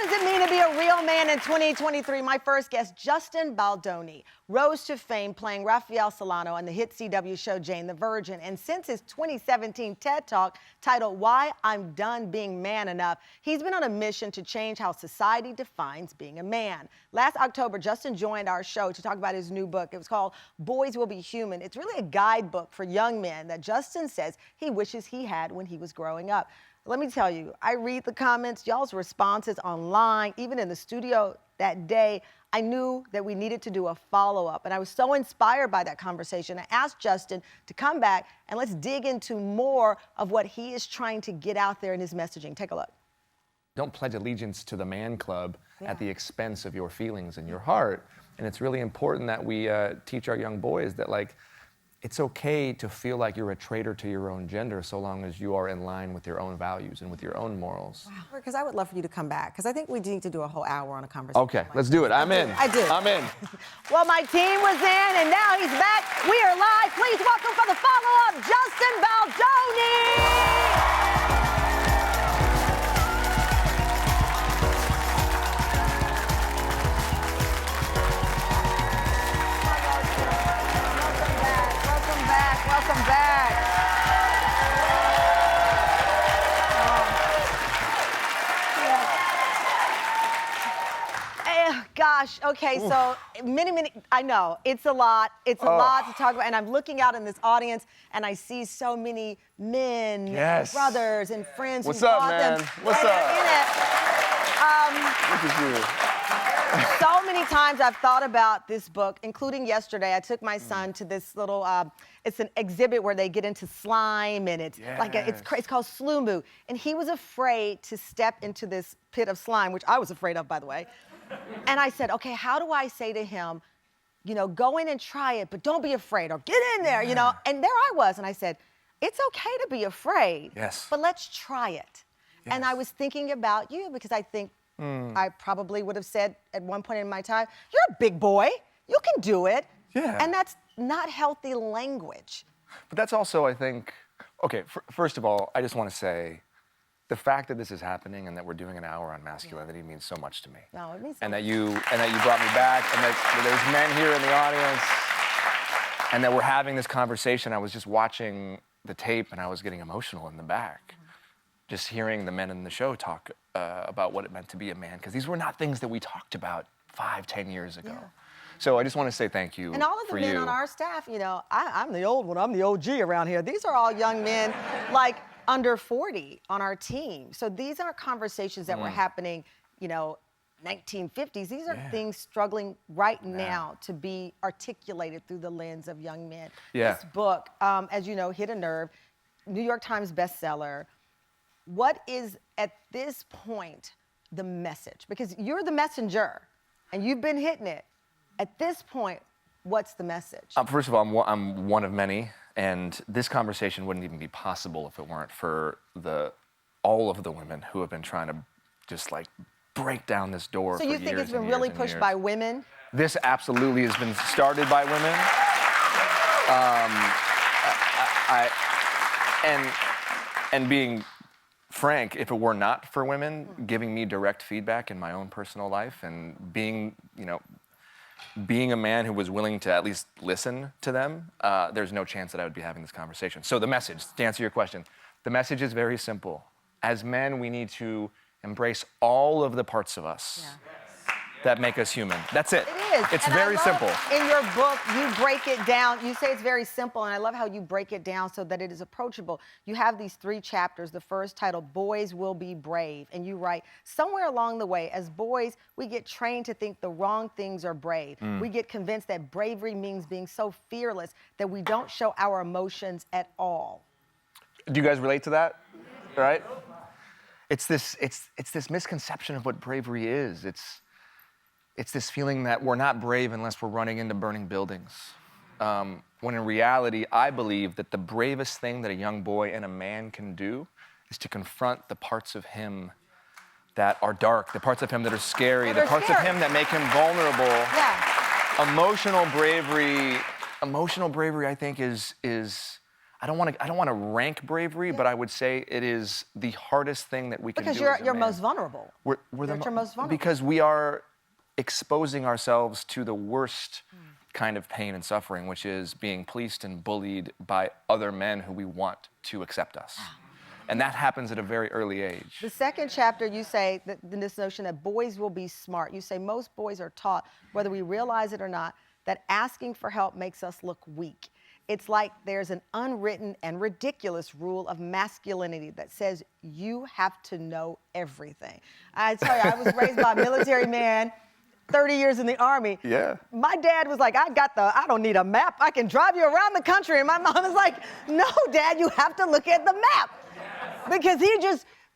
does it mean to be a real man in 2023? My first guest, Justin Baldoni, rose to fame playing Rafael Solano on the hit CW show Jane the Virgin. And since his 2017 TED Talk titled Why I'm Done Being Man Enough, he's been on a mission to change how society defines being a man. Last October, Justin joined our show to talk about his new book. It was called Boys Will Be Human. It's really a guidebook for young men that Justin says he wishes he had when he was growing up. Let me tell you, I read the comments, y'all's responses online, even in the studio that day. I knew that we needed to do a follow-up, and I was so inspired by that conversation. I asked Justin to come back, and let's dig into more of what he is trying to get out there in his messaging. Take a look. Don't pledge allegiance to the man club at the expense of your feelings and your heart. And it's really important that we teach our young boys that, like, it's okay to feel like you're a traitor to your own gender so long as you are in line with your own values and with your own morals. Wow. Because I would love for you to come back, because I think we need to do a whole hour on a conversation. Okay, let's do it. I'm in. I do. I'm in. Well, my team was in, and now he's back. We are live. Please welcome for the follow-up, Justin Baldoni. Welcome back. Gosh, okay, so many, I know, it's a lot. It's a lot to talk about, and I'm looking out in this audience, and I see so many men, and brothers, and friends who brought them. What's up? Look at you. So many times I've thought about this book, including yesterday. I took my son to this little, it's an exhibit where they get into slime, and it's like, it's called Slumu. And he was afraid to step into this pit of slime, which I was afraid of, by the way. And I said, okay, how do I say to him, you know, go in and try it, but don't be afraid, or get in there, you know? And there I was, and I said, it's okay to be afraid, but let's try it. And I was thinking about you, because I think, I probably would have said at one point in my time, you're a big boy, you can do it. And that's not healthy language. But that's also, I think, okay, first of all, I just want to say, the fact that this is happening and that we're doing an hour on masculinity means so much to me. No, it means so and much. that you brought me back, and that there's men here in the audience, and that we're having this conversation. I was just watching the tape, and I was getting emotional in the back. Just hearing the men in the show talk about what it meant to be a man, because these were not things that we talked about 5-10 years ago. So I just want to say thank you. And all of the men on our staff, you know, I'm the old one, I'm the OG around here. These are all young men, like under 40 on our team. So these aren't conversations that were happening, you know, 1950s. These are things struggling right now to be articulated through the lens of young men. This book, as you know, hit a nerve, New York Times bestseller. What is, at this point, the message? Because you're the messenger, and you've been hitting it. At this point, what's the message? First of all, I'm one of many, and this conversation wouldn't even be possible if it weren't for all of the women who have been trying to just, like, break down this door for years. So you think it's been really pushed by women? This absolutely has been started by women. And being frank, if it were not for women giving me direct feedback in my own personal life, and being, you know, being a man who was willing to at least listen to them, there's no chance that I would be having this conversation. So the message, to answer your question, the message is very simple. As men, we need to embrace all of the parts of us that make us human. That's it. It is. It's very simple. In your book, you break it down. You say it's very simple, and I love how you break it down so that it is approachable. You have these 3 chapters. The first titled, Boys Will Be Brave. And you write, somewhere along the way, as boys, we get trained to think the wrong things are brave. We get convinced that bravery means being so fearless that we don't show our emotions at all. Do you guys relate to that? Right? It's this misconception of what bravery is. It's this feeling that we're not brave unless we're running into burning buildings. When in reality, I believe that the bravest thing that a young boy and a man can do is to confront the parts of him that are dark, the parts of him that are scary, the parts of him that make him vulnerable. Emotional bravery, I think, is I don't want to rank bravery, but I would say it is the hardest thing that we can do. Because you're most vulnerable. We're you're most vulnerable. Because we are exposing ourselves to the worst kind of pain and suffering, which is being policed and bullied by other men who we want to accept us. And that happens at a very early age. The second chapter, you say that this notion that boys will be smart. You say most boys are taught, whether we realize it or not, that asking for help makes us look weak. It's like there's an unwritten and ridiculous rule of masculinity that says you have to know everything. I tell you, I was raised by a military man, 30 years in the Army. Yeah. My dad was like, I don't need a map. I can drive you around the country. And my mom was like, no, Dad, you have to look at the map. Because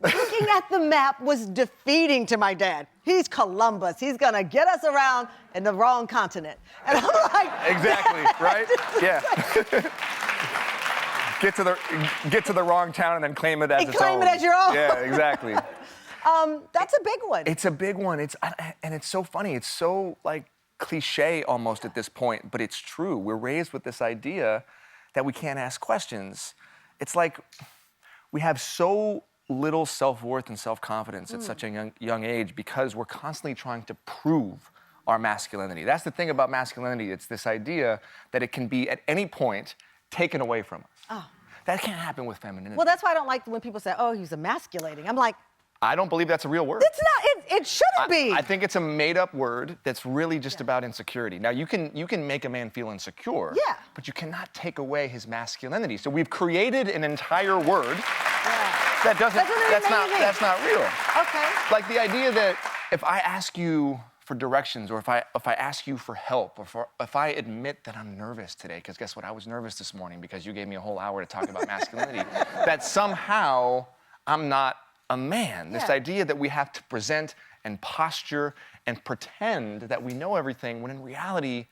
looking at the map was defeating to my dad. He's Columbus. He's gonna get us around in the wrong continent. And I'm like, exactly, right? Yeah. Get to the wrong town and then claim it as its own. Claim it as your own. Yeah, exactly. That's a big one. It's a big one. And it's so funny. It's so like cliche almost at this point, but it's true. We're raised with this idea that we can't ask questions. It's like we have so little self-worth and self-confidence at such a young age because we're constantly trying to prove our masculinity. That's the thing about masculinity. It's this idea that it can be at any point taken away from us. Oh. That can't happen with femininity. Well, that's why I don't like when people say, oh, he's emasculating. I'm like, I don't believe that's a real word. it's not, it shouldn't be. I think it's a made-up word that's really just about insecurity. Now, you can make a man feel insecure, but you cannot take away his masculinity. So we've created an entire word that's not real. Okay. Like the idea that if I ask you for directions, or if I ask you for help, or if I admit that I'm nervous today, because guess what, I was nervous this morning because you gave me a whole hour to talk about masculinity, that somehow I'm not a man. This idea that we have to present and posture and pretend that we know everything, when in reality,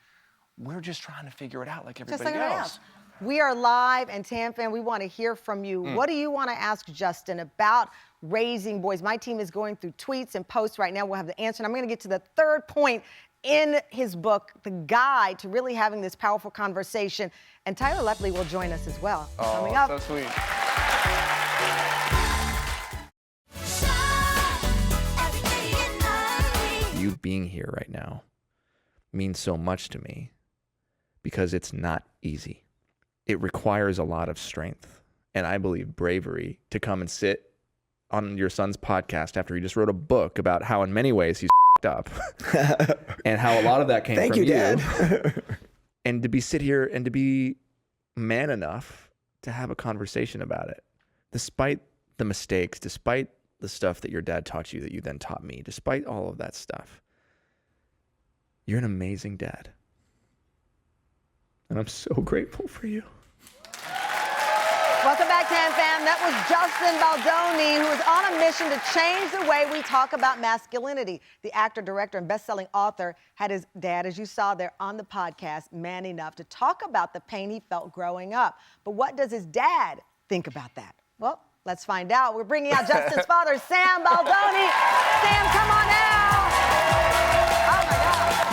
we're just trying to figure it out like everybody else. We are live, and TamFam, we want to hear from you. What do you want to ask Justin about raising boys? My team is going through tweets and posts right now. We'll have the answer, and I'm going to get to the third point in his book, the guide to really having this powerful conversation. And Tyler Lepley will join us as well. Coming up. So sweet. You being here right now means so much to me because it's not easy. It requires a lot of strength and I believe bravery to come and sit on your son's podcast after he just wrote a book about how in many ways he's up and how a lot of that came from you. Dad. And to sit here and to be man enough to have a conversation about it, despite the mistakes, despite the stuff that your dad taught you that you then taught me, despite all of that stuff, you're an amazing dad. And I'm so grateful for you. Welcome back, TamFam. That was Justin Baldoni, who is on a mission to change the way we talk about masculinity. The actor, director, and best-selling author had his dad, as you saw there on the podcast, man enough to talk about the pain he felt growing up. But what does his dad think about that? Well, let's find out. We're bringing out Justin's father, Sam Baldoni. Sam, come on out. Oh, my God.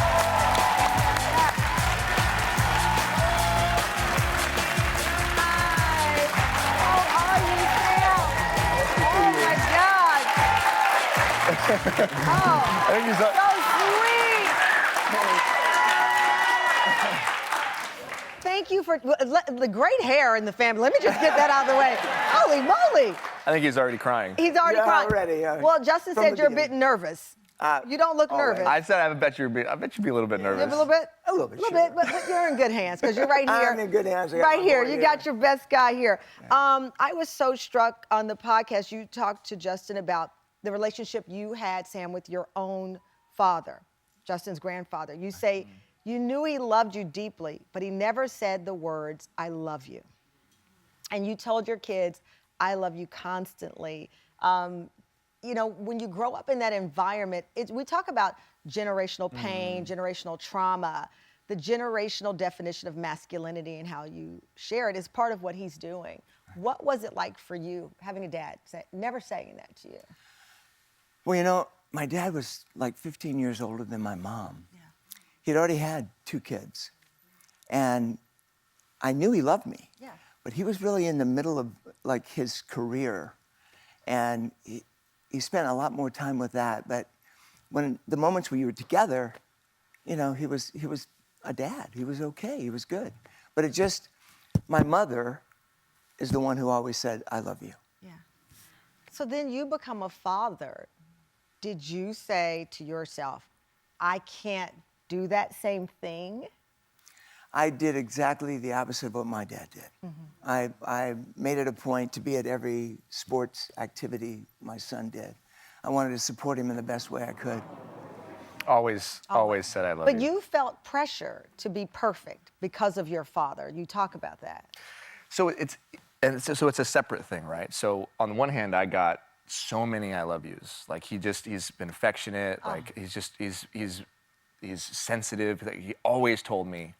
Oh, I think he's so sweet. Thank you for the great hair in the family. Let me just get that out of the way. Holy moly. I think he's already crying. He's already crying. Already, well, Justin said you're a bit nervous. You don't look nervous. I said I bet you'd be a little bit nervous. A little bit? A little bit, A little sure. bit, but you're in good hands because you're right here. I'm in good hands. Right here. You got your best guy here. I was so struck on the podcast. You talked to Justin about the relationship you had, Sam, with your own father, Justin's grandfather. You say you knew he loved you deeply, but he never said the words, I love you. And you told your kids, I love you constantly. You know, when you grow up in that environment, we talk about generational pain, generational trauma. The generational definition of masculinity and how you share it is part of what he's doing. What was it like for you having a dad never saying that to you? Well, you know, my dad was like 15 years older than my mom. Yeah. He'd already had 2 kids. And I knew he loved me. Yeah. but he was really in the middle of like his career, and he spent a lot more time with that. But when the moments we were together, you know, he was a dad. He was okay. He was good. But it just, my mother is the one who always said, "I love you." Yeah. So then you become a father. Did you say to yourself, I can't do that same thing? I did exactly the opposite of what my dad did. I made it a point to be at every sports activity my son did. I wanted to support him in the best way I could. Always said I love you. But you felt pressure to be perfect because of your father. You talk about that. So it's a separate thing, right? So on the one hand, I got so many I love yous. Like he's been affectionate. Like he's sensitive. Like, he always told me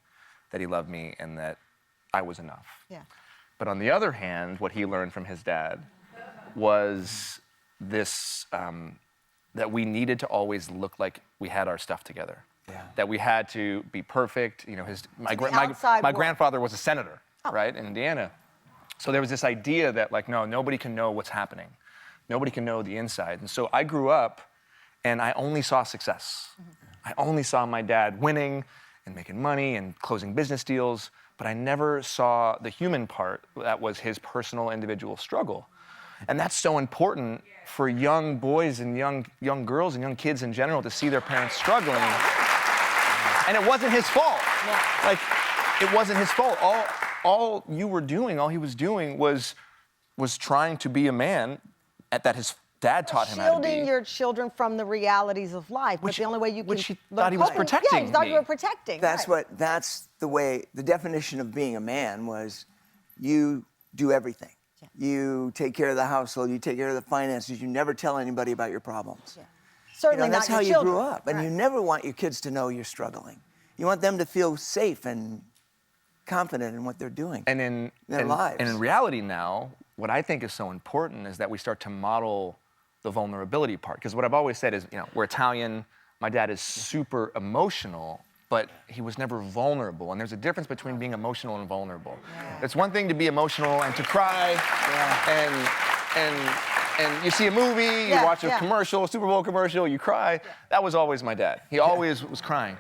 that he loved me and that I was enough. Yeah. But on the other hand, what he learned from his dad was this, that we needed to always look like we had our stuff together. Yeah. That we had to be perfect. You know, my outside world. grandfather was a senator, right, in Indiana. So there was this idea that like, no, nobody can know what's happening. Nobody can know the inside. And so I grew up and I only saw success. I only saw my dad winning and making money and closing business deals, but I never saw the human part that was his personal individual struggle. And that's so important for young boys and young girls and young kids in general to see their parents struggling. And it wasn't his fault. Yeah. Like, it wasn't his fault. All you were doing, all he was doing was trying to be a man that his dad taught him how to be. Shielding your children from the realities of life, but the only way you can... Which he thought he was protecting Yeah, he thought you me. were protecting. That's right. that's the way, the definition of being a man was you do everything. Yeah. You take care of the household, you take care of the finances, you never tell anybody about your problems. Yeah. Certainly You know, that's not how your you children. grew up. And Right. you never want your kids to know you're struggling. You want them to feel safe and confident in what they're doing. And in their lives. And in reality now, what I think is so important is that we start to model the vulnerability part. Because what I've always said is, you know, we're Italian. My dad is super emotional, but he was never vulnerable. And there's a difference between being emotional and vulnerable. Yeah. It's one thing to be emotional and to cry, and you see a movie, you watch a commercial, a Super Bowl commercial, you cry. That was always my dad. He always was crying.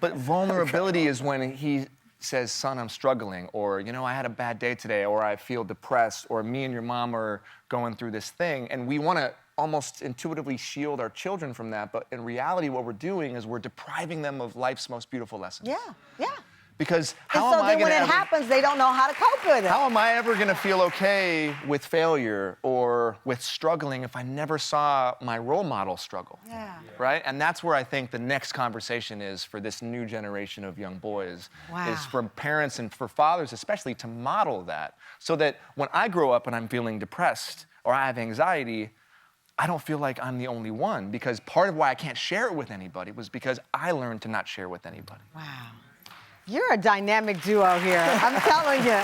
But vulnerability is when he says, son, I'm struggling, or, you know, I had a bad day today, or I feel depressed, or me and your mom are going through this thing. And we want to almost intuitively shield our children from that, but in reality, what we're doing is we're depriving them of life's most beautiful lessons. Yeah, yeah. Because And how so am I then going when to it happens, they don't know how to cope with it. How am I ever going to feel okay with failure or with struggling if I never saw my role model struggle? Yeah. Right? And that's where I think the next conversation is for this new generation of young boys, Wow. is for parents and for fathers especially to model that, so that when I grow up and I'm feeling depressed or I have anxiety, I don't feel like I'm the only one, because part of why I can't share it with anybody was because I learned to not share with anybody. Wow. You're a dynamic duo here. I'm telling you.